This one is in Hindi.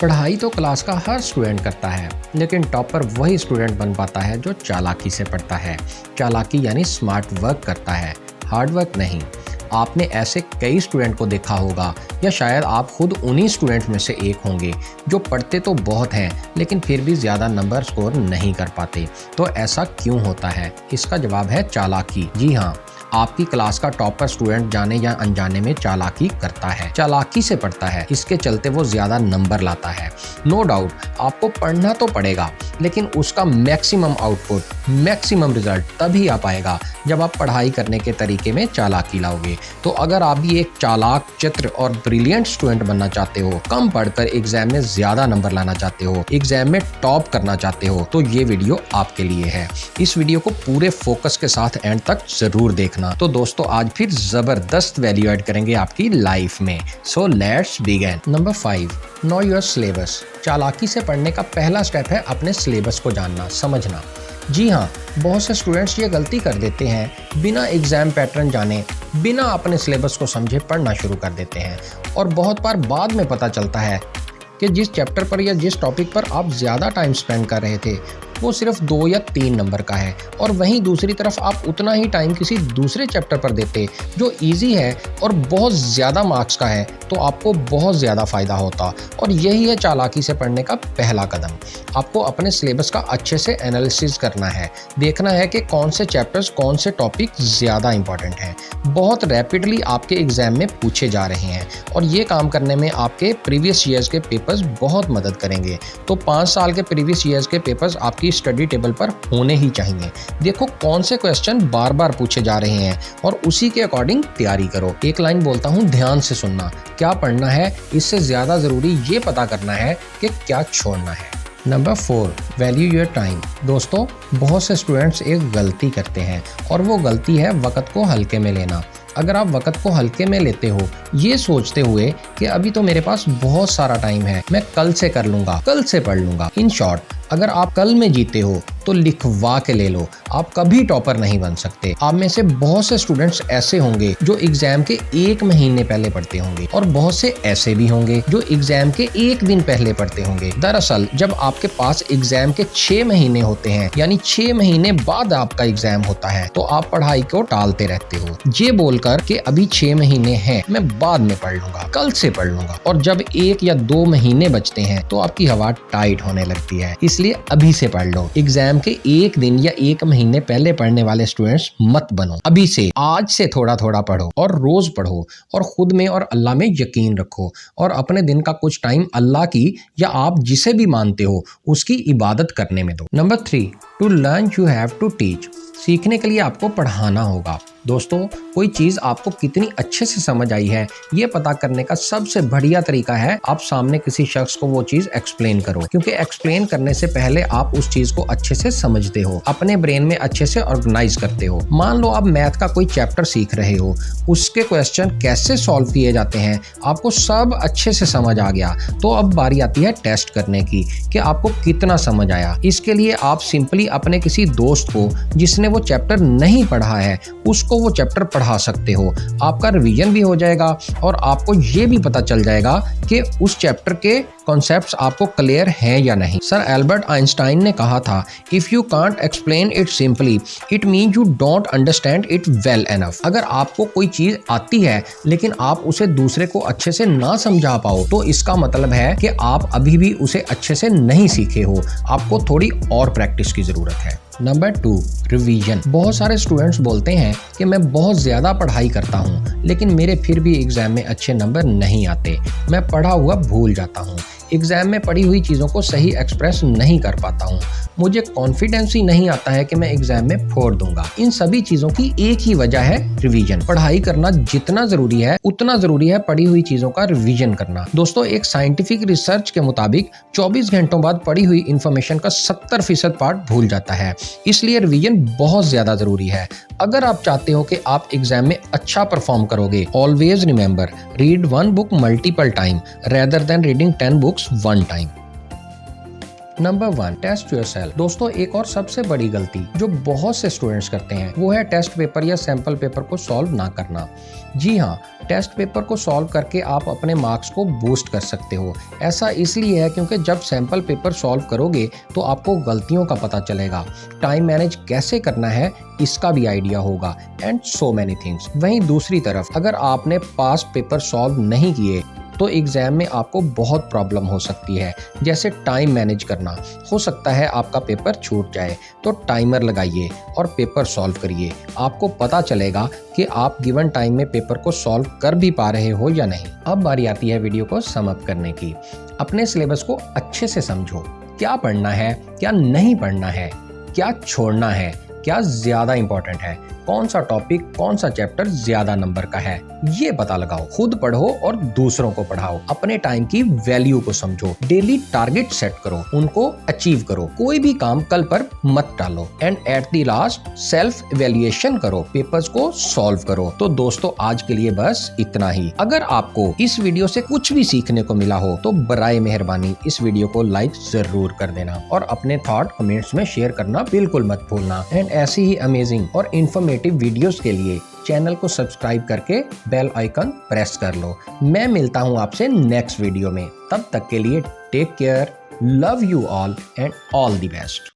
पढ़ाई तो क्लास का हर स्टूडेंट करता है, लेकिन टॉपर वही स्टूडेंट बन पाता है जो चालाकी से पढ़ता है। चालाकी यानी स्मार्ट वर्क करता है, हार्ड वर्क नहीं। आपने ऐसे कई स्टूडेंट को देखा होगा, या शायद आप खुद उन्हीं स्टूडेंट्स में से एक होंगे जो पढ़ते तो बहुत हैं लेकिन फिर भी ज़्यादा नंबर स्कोर नहीं कर पाते। तो ऐसा क्यों होता है? इसका जवाब है चालाकी। जी हाँ, आपकी क्लास का टॉपर स्टूडेंट जाने या अनजाने में चालाकी करता है, चालाकी से पढ़ता है, इसके चलते वो ज़्यादा नंबर लाता है। नो डाउट आपको पढ़ना तो पड़ेगा, लेकिन उसका मैक्सिमम आउटपुट, मैक्सिमम रिजल्ट तभी आ पाएगा जब आप पढ़ाई करने के तरीके में चालाकी लाओगे। तो अगर आप भी एक चालाक, चित्र और ब्रिलियंट स्टूडेंट बनना चाहते हो, कम पढ़कर एग्जाम में ज़्यादा नंबर लाना चाहते हो, एग्जाम में टॉप करना चाहते हो, तो ये वीडियो आपके लिए है। इस वीडियो को पूरे फोकस के साथ एंड तक जरूर देखना। तो दोस्तों, आज फिर जबरदस्त वैल्यू ऐड करेंगे आपकी लाइफ में। So let's begin. Number 5, know your syllabus. चालाकी से पढ़ने का पहला स्टेप है अपने सिलेबस को जानना, समझना। जी हाँ, बहुत से स्टूडेंट्स ये गलती कर देते हैं, बिना एग्जाम पैटर्न जाने, बिना अपने सिलेबस को समझे पढ़ना शुरू कर देते हैं, और बहुत बार बाद में पता चलता है कि जिस चैप्टर पर या जिस टॉपिक पर आप ज़्यादा टाइम स्पेंड कर रहे थे वो सिर्फ 2 या 3 नंबर का है, और वहीं दूसरी तरफ आप उतना ही टाइम किसी दूसरे चैप्टर पर देते जो इजी है और बहुत ज़्यादा मार्क्स का है, तो आपको बहुत ज़्यादा फ़ायदा होता। और यही है चालाकी से पढ़ने का पहला कदम। आपको अपने सिलेबस का अच्छे से एनालिसिस करना है, देखना है कि कौन से चैप्टर्स, कौन से टॉपिक ज़्यादा इंपॉर्टेंट हैं, बहुत रैपिडली आपके एग्ज़ाम में पूछे जा रहे हैं, और ये काम करने में आपके प्रीवियस ईयर्स के पेपर्स बहुत मदद करेंगे। तो 5 साल के प्रीवियस ईयर्स के पेपर्स आपकी स्टडी टेबल पर होने ही चाहिए। देखो कौन से क्वेश्चन बार बार पूछे जा रहे हैं और उसी के अकॉर्डिंग तैयारी करो। एक लाइन बोलता हूँ, ध्यान से सुनना। क्या पढ़ना है, इससे ज्यादा जरूरी ये पता करना है कि क्या छोड़ना है। Number 4, value your time. दोस्तों, बहुत से स्टूडेंट्स एक गलती करते हैं, और वो गलती है वक्त को हल्के में लेना। अगर आप वक्त को हल्के में लेते हो, ये सोचते हुए कि अभी तो मेरे पास बहुत सारा टाइम है, मैं कल से कर लूंगा, कल से पढ़ लूंगा। इन शॉर्ट, अगर आप कल में जीते हो तो लिखवा के ले लो, आप कभी टॉपर नहीं बन सकते। आप में से बहुत से स्टूडेंट्स ऐसे होंगे जो एग्जाम के 1 महीने पहले पढ़ते होंगे, और बहुत से ऐसे भी होंगे जो एग्जाम के 1 दिन पहले पढ़ते होंगे। दरअसल जब आपके पास एग्जाम के 6 महीने होते हैं, यानी 6 महीने बाद आपका एग्जाम होता है, तो आप पढ़ाई को टालते रहते हो, ये बोलकर कि अभी 6 महीने हैं, मैं बाद में पढ़ लूंगा, कल से पढ़ लूंगा। और जब 1 या 2 महीने बचते हैं तो आपकी हवा टाइट होने लगती है। इसलिए अभी से पढ़ लो। एग्जाम के 1 दिन या 1 महीने पहले पढ़ने वाले स्टूडेंट्स मत बनो। अभी से, आज से थोड़ा थोड़ा पढ़ो, और रोज पढ़ो, और खुद में और अल्लाह में यकीन रखो, और अपने दिन का कुछ टाइम अल्लाह की या आप जिसे भी मानते हो उसकी इबादत करने में दो। Number 3, to learn you have to teach. सीखने के लिए आपको पढ़ाना होगा। दोस्तों, कोई चीज़ आपको कितनी अच्छे से समझ आई है, ये पता करने का सबसे बढ़िया तरीका है आप सामने किसी शख्स को वो चीज़ एक्सप्लेन करो, क्योंकि एक्सप्लेन करने से पहले आप उस चीज़ को अच्छे से समझते हो, अपने ब्रेन में अच्छे से ऑर्गेनाइज करते हो। मान लो आप मैथ का कोई चैप्टर सीख रहे हो, उसके क्वेश्चन कैसे सॉल्व किए जाते हैं आपको सब अच्छे से समझ आ गया, तो अब बारी आती है टेस्ट करने की कि आपको कितना समझ आया। इसके लिए आप सिंपली अपने किसी दोस्त को जिसने वो चैप्टर नहीं पढ़ा है, उसको वो चैप्टर पढ़ा सकते हो। आपका रिवीजन भी हो जाएगा, और आपको ये भी पता चल जाएगा कि उस चैप्टर के कॉन्सेप्ट्स आपको क्लियर हैं या नहीं। सर एल्बर्ट आइंस्टाइन ने कहा था, if you can't explain it simply, it mean you don't understand it well enough. अगर आपको कोई चीज आती है लेकिन आप उसे दूसरे को अच्छे से ना समझा पाओ, तो इसका मतलब है कि आप अभी भी उसे अच्छे से नहीं सीखे हो, आपको थोड़ी और प्रैक्टिस की जरूरत है। Number 2, revision. बहुत सारे स्टूडेंट्स बोलते हैं कि मैं बहुत ज़्यादा पढ़ाई करता हूँ, लेकिन मेरे फिर भी एग्जाम में अच्छे नंबर नहीं आते, मैं पढ़ा हुआ भूल जाता हूँ, एग्जाम में पढ़ी हुई चीज़ों को सही एक्सप्रेस नहीं कर पाता हूँ, मुझे कॉन्फिडेंस ही नहीं आता है कि मैं एग्जाम में फोड़ दूंगा। इन सभी चीज़ों की एक ही वजह है, रिवीजन। पढ़ाई करना जितना ज़रूरी है उतना ज़रूरी है पढ़ी हुई चीज़ों का रिवीजन करना। दोस्तों, एक साइंटिफिक रिसर्च के मुताबिक 24 घंटों बाद पढ़ी हुई इंफॉर्मेशन का 70% पार्ट भूल जाता है, इसलिए रिवीजन बहुत ज़्यादा ज़रूरी है। अगर आप चाहते हो कि आप एग्जाम में अच्छा परफॉर्म करोगे, always remember, read 1 book multiple time rather than reading 10 books 1 time. Number 1, test yourself. दोस्तों, एक और सबसे बड़ी गलती जो बहुत से स्टूडेंट्स करते हैं वो है टेस्ट पेपर या सैंपल पेपर को सॉल्व ना करना। जी हाँ, टेस्ट पेपर को सॉल्व करके आप अपने मार्क्स को बूस्ट कर सकते हो। ऐसा इसलिए है क्योंकि जब सैंपल पेपर सॉल्व करोगे तो आपको गलतियों का पता चलेगा, टाइम मैनेज कैसे करना है इसका भी आइडिया होगा, एंड सो मैनी थिंग्स। वहीं दूसरी तरफ अगर आपने पास्ट पेपर सॉल्व नहीं किए तो एग्जाम में आपको बहुत प्रॉब्लम हो सकती है, जैसे टाइम मैनेज करना। हो सकता है आपका पेपर छूट जाए, तो टाइमर लगाइए और पेपर सॉल्व करिए। आपको पता चलेगा कि आप गिवन टाइम में पेपर को सॉल्व कर भी पा रहे हो या नहीं। अब बारी आती है वीडियो को सम अप करने की। अपने सिलेबस को अच्छे से समझो, क्या पढ़ना है, क्या नहीं पढ़ना है, क्या छोड़ना है, क्या ज्यादा इंपॉर्टेंट है, कौन सा टॉपिक, कौन सा चैप्टर ज्यादा नंबर का है, ये पता लगाओ। खुद पढ़ो और दूसरों को पढ़ाओ। अपने टाइम की वैल्यू को समझो। डेली टारगेट सेट करो, उनको अचीव करो। कोई भी काम कल पर मत टालो। And at the last self evaluation करो, पेपर्स को सॉल्व करो। तो दोस्तों, आज के लिए बस इतना ही। अगर आपको इस वीडियो से कुछ भी सीखने को मिला हो तो बराए मेहरबानी इस वीडियो को लाइक जरूर कर देना और अपने थॉट कमेंट्स में शेयर करना बिल्कुल मत भूलना। एंड ऐसी ही अमेजिंग और इन्फॉर्मेटिव वीडियोस के लिए चैनल को सब्सक्राइब करके बेल आइकन प्रेस कर लो। मैं मिलता हूं आपसे नेक्स्ट वीडियो में। तब तक के लिए take care, love you all and all the best.